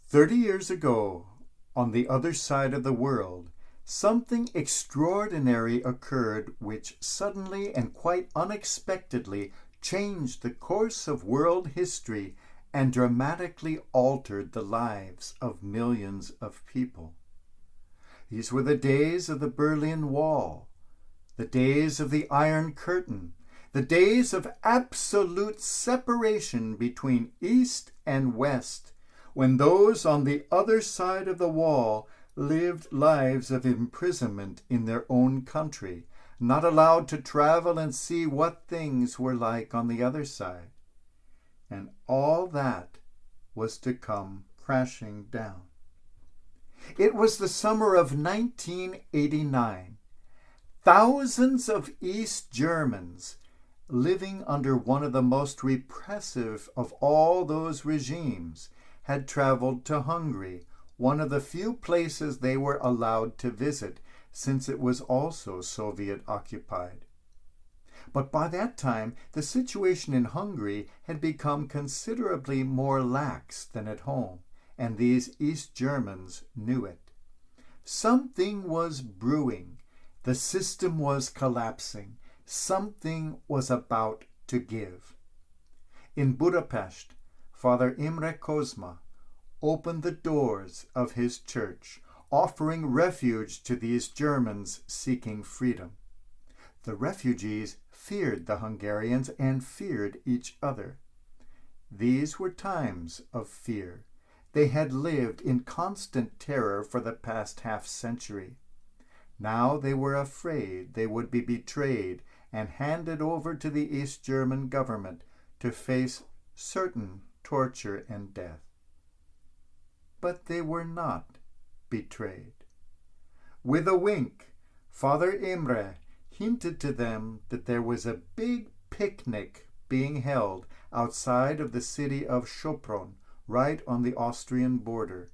30 years ago, on the other side of the world, something extraordinary occurred which suddenly and quite unexpectedly changed the course of world history and dramatically altered the lives of millions of people. These were the days of the Berlin Wall, the days of the Iron Curtain, the days of absolute separation between East and West, when those on the other side of the wall lived lives of imprisonment in their own country, not allowed to travel and see what things were like on the other side. And all that was to come crashing down. It was the summer of 1989. Thousands of East Germans, living under one of the most repressive of all those regimes, had traveled to Hungary, one of the few places they were allowed to visit, since it was also Soviet-occupied. But by that time, the situation in Hungary had become considerably more lax than at home, and these East Germans knew it. Something was brewing. The system was collapsing. Something was about to give. In Budapest, Father Imre Kozma opened the doors of his church, offering refuge to these Germans seeking freedom. The refugees feared the Hungarians and feared each other. These were times of fear. They had lived in constant terror for the past half-century. Now they were afraid they would be betrayed and handed over to the East German government to face certain torture and death. But they were not betrayed. With a wink, Father Imre hinted to them that there was a big picnic being held outside of the city of Sopron, right on the Austrian border,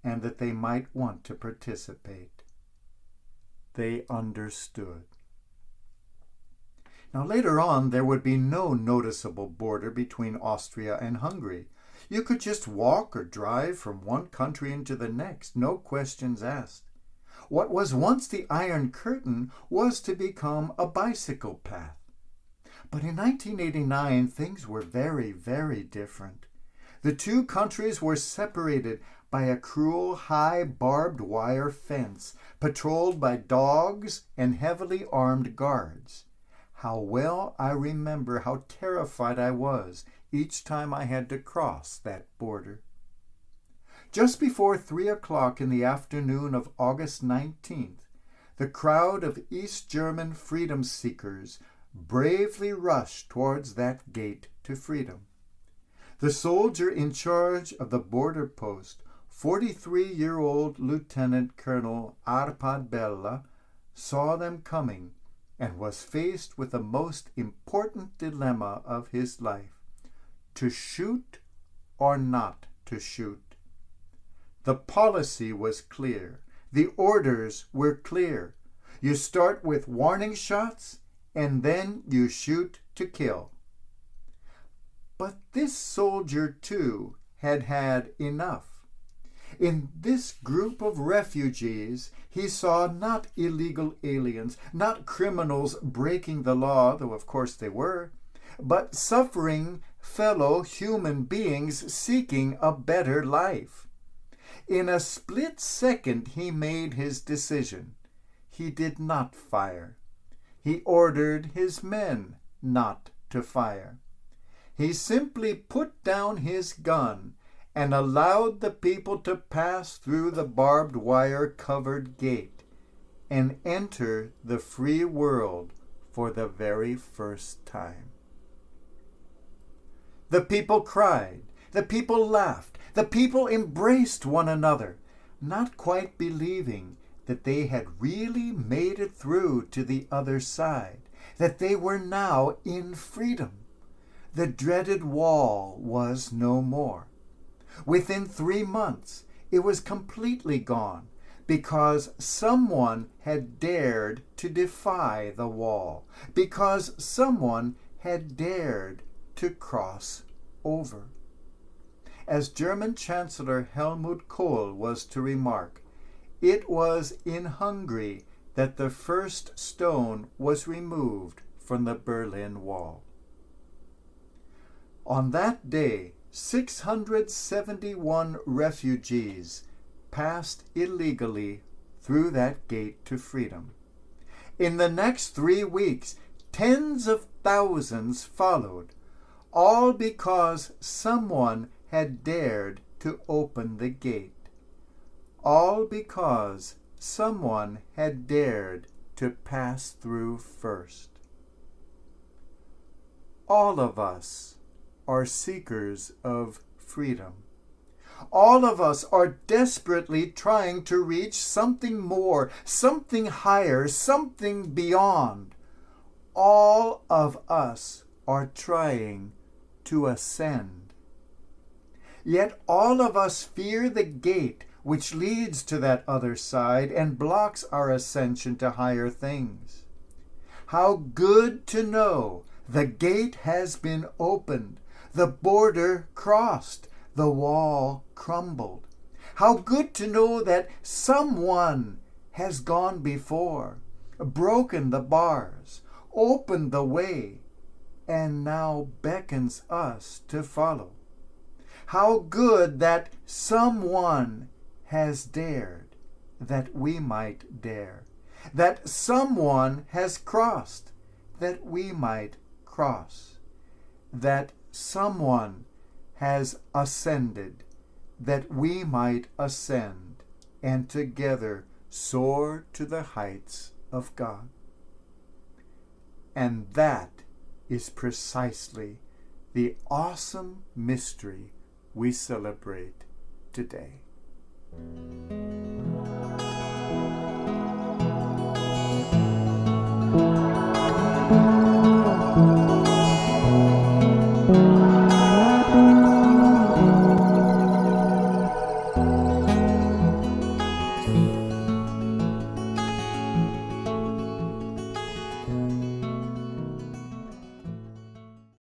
and that they might want to participate. They understood. Now later on, there would be no noticeable border between Austria and Hungary. You could just walk or drive from one country into the next, no questions asked. What was once the Iron Curtain was to become a bicycle path. But in 1989, things were very, very different. The two countries were separated by a cruel, high barbed wire fence, patrolled by dogs and heavily armed guards. How well I remember how terrified I was each time I had to cross that border. Just before 3 o'clock in the afternoon of August 19th, the crowd of East German freedom seekers bravely rushed towards that gate to freedom. The soldier in charge of the border post, 43-year-old Lieutenant Colonel Arpad Bella, saw them coming and was faced with the most important dilemma of his life: to shoot or not to shoot. The policy was clear. The orders were clear. You start with warning shots, and then you shoot to kill. But this soldier, too, had had enough. In this group of refugees, he saw not illegal aliens, not criminals breaking the law, though of course they were, but suffering fellow human beings seeking a better life. In a split second, he made his decision. He did not fire. He ordered his men not to fire. He simply put down his gun and allowed the people to pass through the barbed wire-covered gate and enter the free world for the very first time. The people cried, the people laughed, the people embraced one another, not quite believing that they had really made it through to the other side, that they were now in freedom. The dreaded wall was no more. Within 3 months, it was completely gone, because someone had dared to defy the wall, because someone had dared to cross over. As German Chancellor Helmut Kohl was to remark, it was in Hungary that the first stone was removed from the Berlin Wall. On that day, 671 refugees passed illegally through that gate to freedom. In the next 3 weeks, tens of thousands followed, all because someone had dared to open the gate. All because someone had dared to pass through first. All of us are seekers of freedom. All of us are desperately trying to reach something more, something higher, something beyond. All of us are trying to ascend. Yet all of us fear the gate which leads to that other side and blocks our ascension to higher things. How good to know the gate has been opened, the border crossed, the wall crumbled. How good to know that someone has gone before, broken the bars, opened the way, and now beckons us to follow. How good that someone has dared, that we might dare, that someone has crossed, that we might cross, that someone has ascended, that we might ascend, and together soar to the heights of God. And that is precisely the awesome mystery we celebrate today.